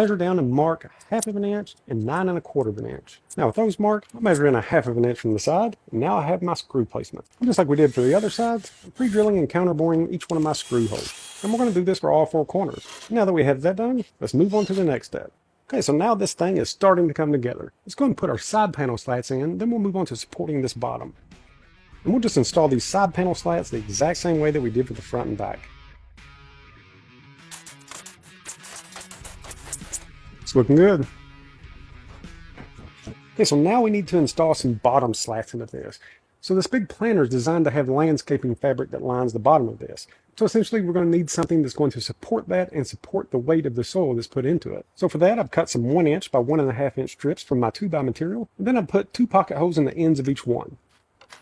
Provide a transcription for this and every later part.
Measure down and mark 1/2 inch and 9 1/4 inch. Now with those marked, I'll measure in 1/2 inch from the side, and now I have my screw placement. And just like we did for the other sides, I'm pre-drilling and counterboring each one of my screw holes. And we're going to do this for all 4 corners. Now that we have that done, let's move on to the next step. Okay, so now this thing is starting to come together. Let's go ahead and put our side panel slats in, then we'll move on to supporting this bottom. And we'll just install these side panel slats the exact same way that we did for the front and back. It's looking good. Okay, so now we need to install some bottom slats into this. So this big planter is designed to have landscaping fabric that lines the bottom of this. So essentially we're going to need something that's going to support that and support the weight of the soil that's put into it. So for that I've cut some 1 inch by 1.5 inch strips from my 2x material, and then I've put 2 pocket holes in the ends of each one.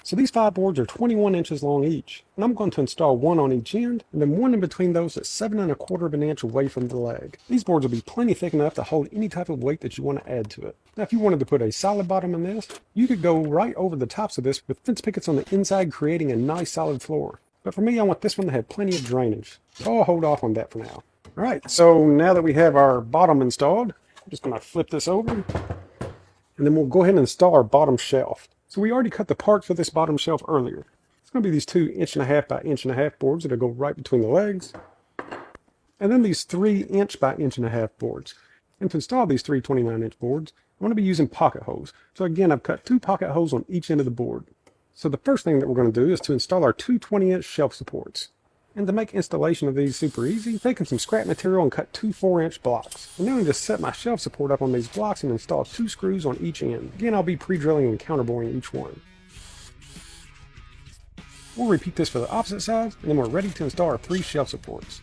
So these 5 boards are 21 inches long each, and I'm going to install 1 on each end, and then 1 in between those that's 7 1/4 inch away from the leg. These boards will be plenty thick enough to hold any type of weight that you want to add to it. Now if you wanted to put a solid bottom in this, you could go right over the tops of this with fence pickets on the inside, creating a nice solid floor. But for me, I want this one to have plenty of drainage, so I'll hold off on that for now. Alright, so now that we have our bottom installed, I'm just going to flip this over, and then we'll go ahead and install our bottom shelf. So we already cut the parts for this bottom shelf earlier. It's going to be these 2 1.5 by 1.5 inch boards that'll go right between the legs. And then these 3 inch by 1.5 inch boards. And to install these 3 29 inch boards, I'm going to be using pocket holes. So again, I've cut 2 pocket holes on each end of the board. So the first thing that we're going to do is to install our 2 20 inch shelf supports. And to make installation of these super easy, I've taken some scrap material and cut 2 4 inch blocks. And now I just set my shelf support up on these blocks and install 2 screws on each end. Again, I'll be pre-drilling and counterboring each one. We'll repeat this for the opposite side, and then we're ready to install our 3 shelf supports.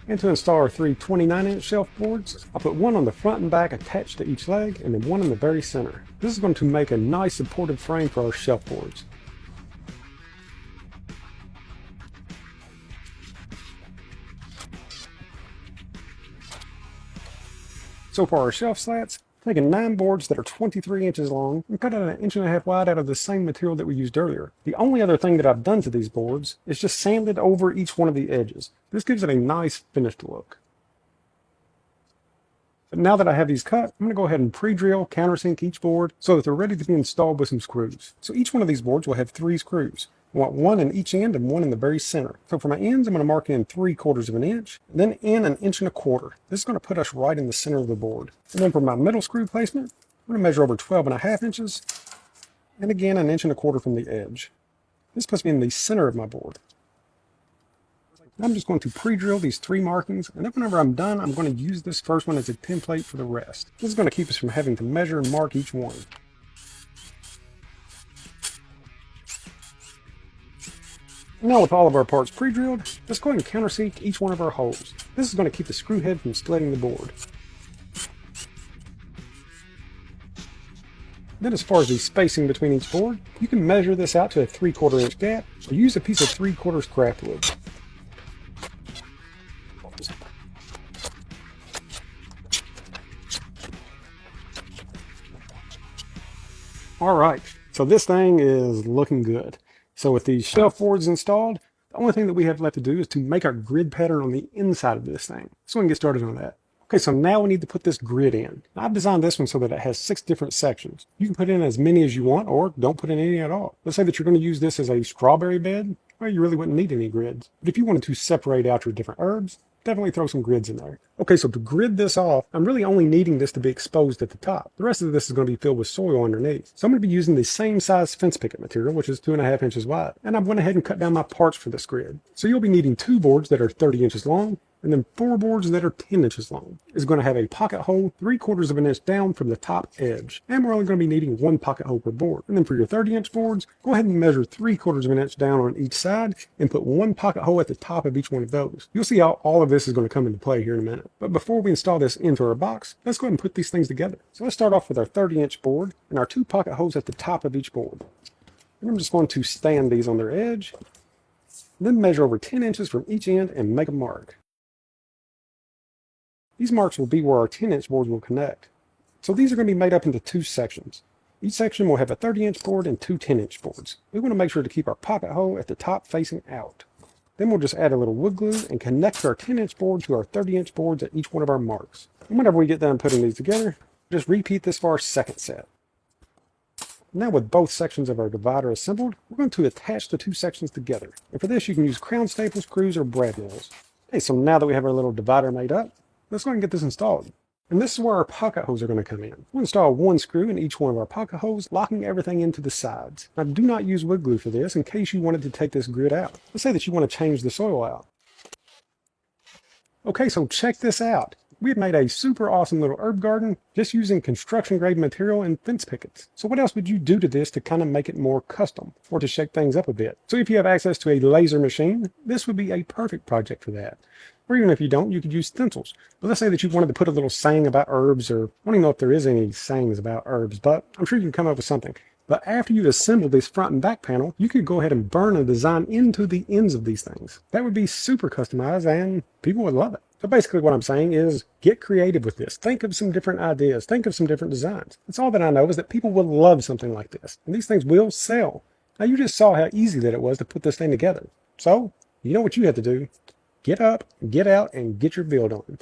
And to install our 3 29 inch shelf boards, I'll put 1 on the front and back attached to each leg, and then 1 in the very center. This is going to make a nice supportive frame for our shelf boards. So for our shelf slats, I've taken 9 boards that are 23 inches long and cut out 1.5 inches wide out of the same material that we used earlier. The only other thing that I've done to these boards is just sanded over each one of the edges. This gives it a nice finished look. But now that I have these cut, I'm going to go ahead and pre-drill, countersink each board so that they're ready to be installed with some screws. So each one of these boards will have 3 screws. I want 1 in each end and 1 in the very center. So for my ends, I'm going to mark in 3/4 inch, then in 1.25 inches. This is going to put us right in the center of the board. And then for my middle screw placement, I'm going to measure over 12.5 inches, and again 1.25 inches from the edge. This puts me in the center of my board. I'm just going to pre-drill these 3 markings, and then whenever I'm done, I'm going to use this first one as a template for the rest. This is going to keep us from having to measure and mark each one. Now with all of our parts pre-drilled, let's go ahead and countersink each one of our holes. This is going to keep the screw head from splitting the board. Then as far as the spacing between each board, you can measure this out to a 3/4 inch gap, or use a piece of 3/4 craft wood. Alright, so this thing is looking good. So with these shelf boards installed, the only thing that we have left to do is to make our grid pattern on the inside of this thing. So we can get started on that. Okay, so now we need to put this grid in. Now, I've designed this one so that it has 6 different sections. You can put in as many as you want, or don't put in any at all. Let's say that you're going to use this as a strawberry bed. Well, you really wouldn't need any grids. But if you wanted to separate out your different herbs, definitely throw some grids in there. Okay, so to grid this off, I'm really only needing this to be exposed at the top. The rest of this is going to be filled with soil underneath. So I'm going to be using the same size fence picket material, which is 2.5 inches wide. And I went ahead and cut down my parts for this grid. So you'll be needing 2 boards that are 30 inches long, and then 4 boards that are 10 inches long. It's going to have a pocket hole 3/4 inch down from the top edge. And we're only going to be needing 1 pocket hole per board. And then for your 30-inch boards, go ahead and measure 3/4 inch down on each side and put 1 pocket hole at the top of each one of those. You'll see how all of this is going to come into play here in a minute. But before we install this into our box, let's go ahead and put these things together. So let's start off with our 30-inch board and our 2 pocket holes at the top of each board. And I'm just going to stand these on their edge, then measure over 10 inches from each end and make a mark. These marks will be where our 10-inch boards will connect. So these are going to be made up into 2 sections. Each section will have a 30-inch board and 2 10-inch boards. We want to make sure to keep our pocket hole at the top facing out. Then we'll just add a little wood glue and connect our 10-inch board to our 30-inch boards at each one of our marks. And whenever we get done putting these together, just repeat this for our second set. Now with both sections of our divider assembled, we're going to attach the two sections together. And for this, you can use crown staples, screws, or brad nails. Okay, so now that we have our little divider made up, let's go ahead and get this installed. And this is where our pocket holes are going to come in. We'll install one screw in each one of our pocket holes, locking everything into the sides. Now do not use wood glue for this in case you wanted to take this grid out. Let's say that you want to change the soil out. Okay, so check this out. We have made a super awesome little herb garden just using construction grade material and fence pickets. So what else would you do to this to kind of make it more custom or to shake things up a bit? So if you have access to a laser machine, this would be a perfect project for that. Or even if you don't, you could use stencils. But let's say that you wanted to put a little saying about herbs, or I don't even know if there is any sayings about herbs, but I'm sure you can come up with something. But after you assemble this front and back panel, you could go ahead and burn a design into the ends of these things. That would be super customized and people would love it. So basically what I'm saying is get creative with this. Think of some different ideas. Think of some different designs. That's all that I know is that people will love something like this. And these things will sell. Now you just saw how easy that it was to put this thing together. So you know what you have to do. Get up, get out, and get your build on.